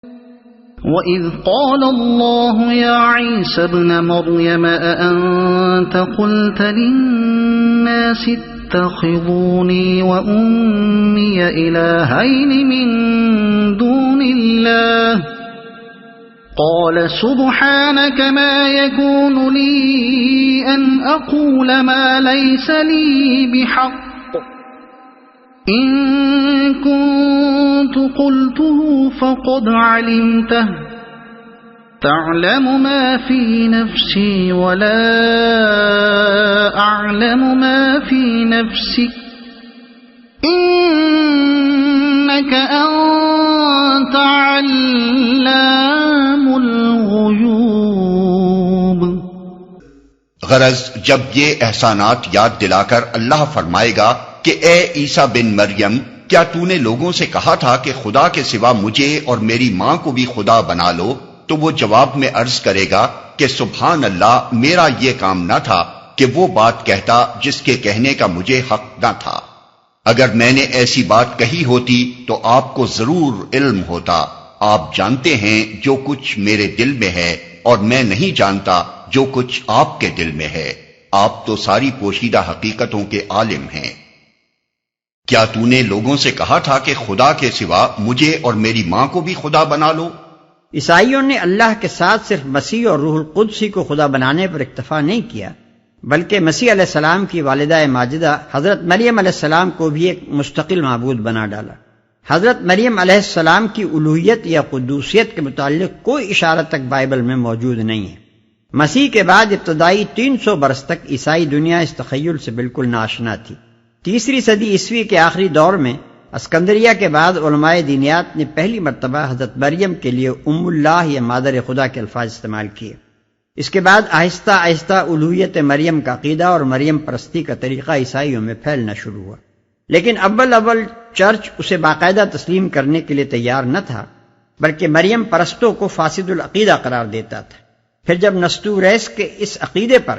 وَإِذْ قَالَ اللَّهُ يَا عِيسَى ابْنَ مَرْيَمَ أَأَنْتَ قُلْتَ لِلنَّاسِ اتَّخِذُونِي وَأُمِّيَ إِلَٰهَيْنِ مِن دُونِ اللَّهِ قَالَ سُبْحَانَكَ مَا يَكُونُ لِي أَنْ أَقُولَ مَا لَيْسَ لِي بِحَقٍّ إِن كُنتُ قُلْتُهُ فَقَدْ عَلِمْتَهُ تَعْلَمُ مَا فِي نَفْسِي وَلَا أَعْلَمُ مَا فِي نَفْسِكَ إِنَّكَ أَنْتَ عَلَّامُ الْغُيُوبِ۔ غرض جب یہ احسانات یاد دلا کر اللہ فرمائے گا کہ اے عیسیٰ بن مریم، کیا تو نے لوگوں سے کہا تھا کہ خدا کے سوا مجھے اور میری ماں کو بھی خدا بنا لو؟ تو وہ جواب میں عرض کرے گا کہ سبحان اللہ، میرا یہ کام نہ تھا کہ وہ بات کہتا جس کے کہنے کا مجھے حق نہ تھا۔ اگر میں نے ایسی بات کہی ہوتی تو آپ کو ضرور علم ہوتا۔ آپ جانتے ہیں جو کچھ میرے دل میں ہے، اور میں نہیں جانتا جو کچھ آپ کے دل میں ہے۔ آپ تو ساری پوشیدہ حقیقتوں کے عالم ہیں۔ کیا تو نے لوگوں سے کہا تھا کہ خدا کے سوا مجھے اور میری ماں کو بھی خدا بنا لو؟ عیسائیوں نے اللہ کے ساتھ صرف مسیح اور روح القدس کو خدا بنانے پر اکتفا نہیں کیا، بلکہ مسیح علیہ السلام کی والدہ ماجدہ حضرت مریم علیہ السلام کو بھی ایک مستقل معبود بنا ڈالا۔ حضرت مریم علیہ السلام کی الوہیت یا قدوسیت کے متعلق کوئی اشارہ تک بائبل میں موجود نہیں ہے۔ مسیح کے بعد ابتدائی 300 برس تک عیسائی دنیا اس تخیل سے بالکل ناآشنا تھی۔ 3 صدی عیسوی کے آخری دور میں اسکندریہ کے بعد علماء دینیات نے پہلی مرتبہ حضرت مریم کے لیے ام اللہ یا مادر خدا کے الفاظ استعمال کیے۔ اس کے بعد آہستہ آہستہ الوہیت مریم کا عقیدہ اور مریم پرستی کا طریقہ عیسائیوں میں پھیلنا شروع ہوا، لیکن اول چرچ اسے باقاعدہ تسلیم کرنے کے لیے تیار نہ تھا، بلکہ مریم پرستوں کو فاسد العقیدہ قرار دیتا تھا۔ پھر جب نستوریس کے اس عقیدے پر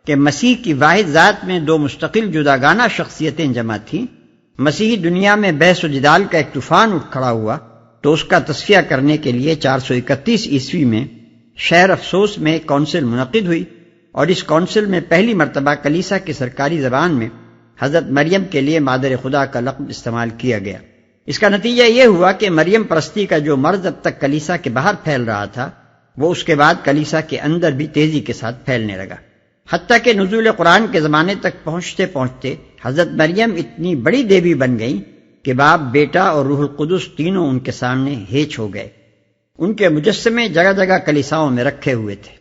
کہ مسیح کی واحد ذات میں 2 مستقل جداگانہ شخصیتیں جمع تھیں، مسیحی دنیا میں بحث و جدال کا ایک طوفان اٹھ کھڑا ہوا، تو اس کا تصفیہ کرنے کے لیے 431 عیسوی میں شہر افسوس میں ایک کونسل منعقد ہوئی، اور اس کونسل میں پہلی مرتبہ کلیسا کی سرکاری زبان میں حضرت مریم کے لیے مادر خدا کا لقب استعمال کیا گیا۔ اس کا نتیجہ یہ ہوا کہ مریم پرستی کا جو مرض اب تک کلیسا کے باہر پھیل رہا تھا، وہ اس کے بعد کلیسا کے اندر بھی تیزی کے ساتھ پھیلنے لگا، حتیٰ کہ نزول قرآن کے زمانے تک پہنچتے پہنچتے حضرت مریم اتنی بڑی دیوی بن گئیں کہ باپ، بیٹا اور روح القدس تینوں ان کے سامنے ہیچ ہو گئے۔ ان کے مجسمے جگہ جگہ کلیساؤں میں رکھے ہوئے تھے،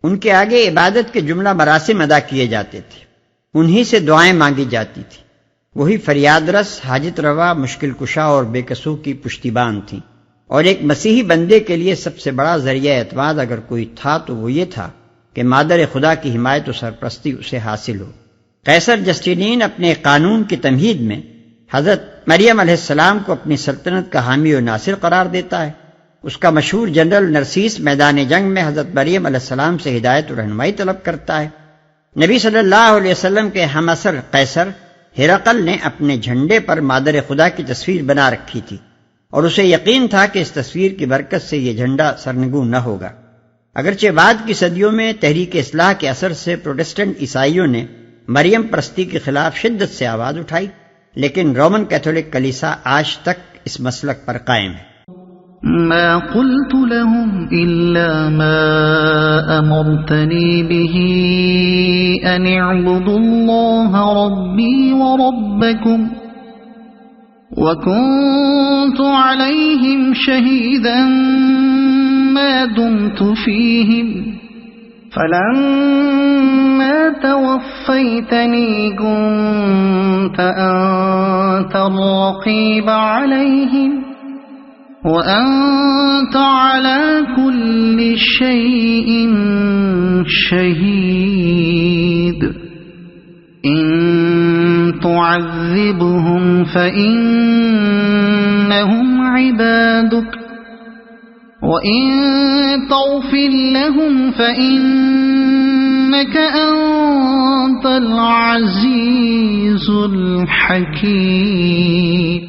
ان کے آگے عبادت کے جملہ مراسم ادا کیے جاتے تھے، انہی سے دعائیں مانگی جاتی تھیں، وہی فریاد رس، حاجت روا، مشکل کشا اور بے کسوں کی پشتیبان تھیں۔ اور ایک مسیحی بندے کے لیے سب سے بڑا ذریعہ اعتماد اگر کوئی تھا تو وہ یہ تھا کہ مادر خدا کی حمایت و سرپرستی اسے حاصل ہو۔ قیصر جسٹینین اپنے قانون کی تمہید میں حضرت مریم علیہ السلام کو اپنی سلطنت کا حامی و ناصر قرار دیتا ہے۔ اس کا مشہور جنرل نرسیس میدان جنگ میں حضرت مریم علیہ السلام سے ہدایت و رہنمائی طلب کرتا ہے۔ نبی صلی اللہ علیہ وسلم کے ہم عصر قیصر ہرقل نے اپنے جھنڈے پر مادر خدا کی تصویر بنا رکھی تھی، اور اسے یقین تھا کہ اس تصویر کی برکت سے یہ جھنڈا سرنگوں نہ ہوگا۔ اگرچہ بعد کی صدیوں میں تحریک اصلاح کے اثر سے پروٹسٹنٹ عیسائیوں نے مریم پرستی کے خلاف شدت سے آواز اٹھائی، لیکن رومن کیتھولک کلیسا آج تک اس مسلک پر قائم ہے۔ ما قلت لهم إلا ما أمرتني به أن اعبدوا الله ربي وربكم وكنت عليهم شهيدا ما دمت فيهم فلما توفيتني كنت أنت الرقيب عليهم وأنت على كل شيء شهيد إن تعذبهم فإنهم عبادك وإن تغفر لهم فإنك أنت العزيز الحكيم۔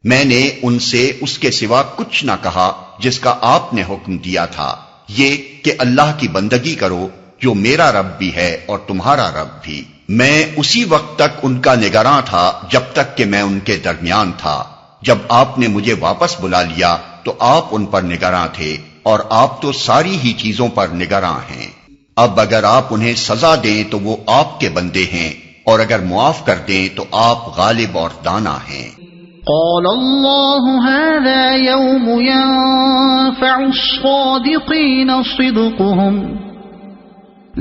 میں نے ان سے اس کے سوا کچھ نہ کہا جس کا آپ نے حکم دیا تھا، یہ کہ اللہ کی بندگی کرو جو میرا رب بھی ہے اور تمہارا رب بھی۔ میں اسی وقت تک ان کا نگراں تھا جب تک کہ میں ان کے درمیان تھا۔ جب آپ نے مجھے واپس بلا لیا تو آپ ان پر نگراں تھے، اور آپ تو ساری ہی چیزوں پر نگراں ہیں۔ اب اگر آپ انہیں سزا دیں تو وہ آپ کے بندے ہیں، اور اگر معاف کر دیں تو آپ غالب اور دانا ہیں۔ قال الله هذا يوم ينفع الصادقين صدقهم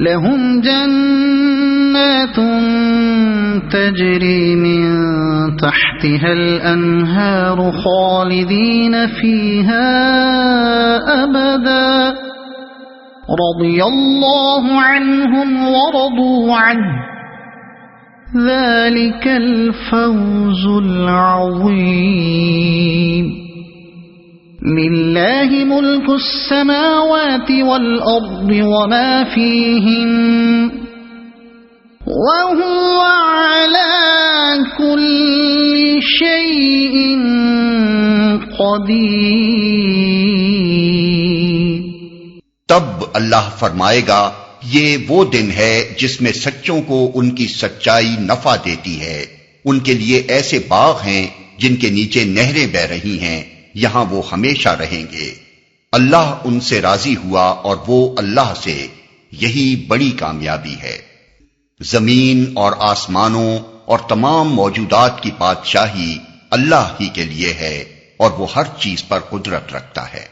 لهم جنات تجري من تحتها الأنهار خالدين فيها أبدا رضي الله عنهم ورضوا عنه ذلك الفوز العظيم لله ملك السماوات والأرض وما فيهن وهو على كل شيء قدير۔ تب اللہ فرمائے گا، یہ وہ دن ہے جس میں سچوں کو ان کی سچائی نفع دیتی ہے۔ ان کے لیے ایسے باغ ہیں جن کے نیچے نہریں بہ رہی ہیں، یہاں وہ ہمیشہ رہیں گے۔ اللہ ان سے راضی ہوا اور وہ اللہ سے، یہی بڑی کامیابی ہے۔ زمین اور آسمانوں اور تمام موجودات کی بادشاہی اللہ ہی کے لیے ہے، اور وہ ہر چیز پر قدرت رکھتا ہے۔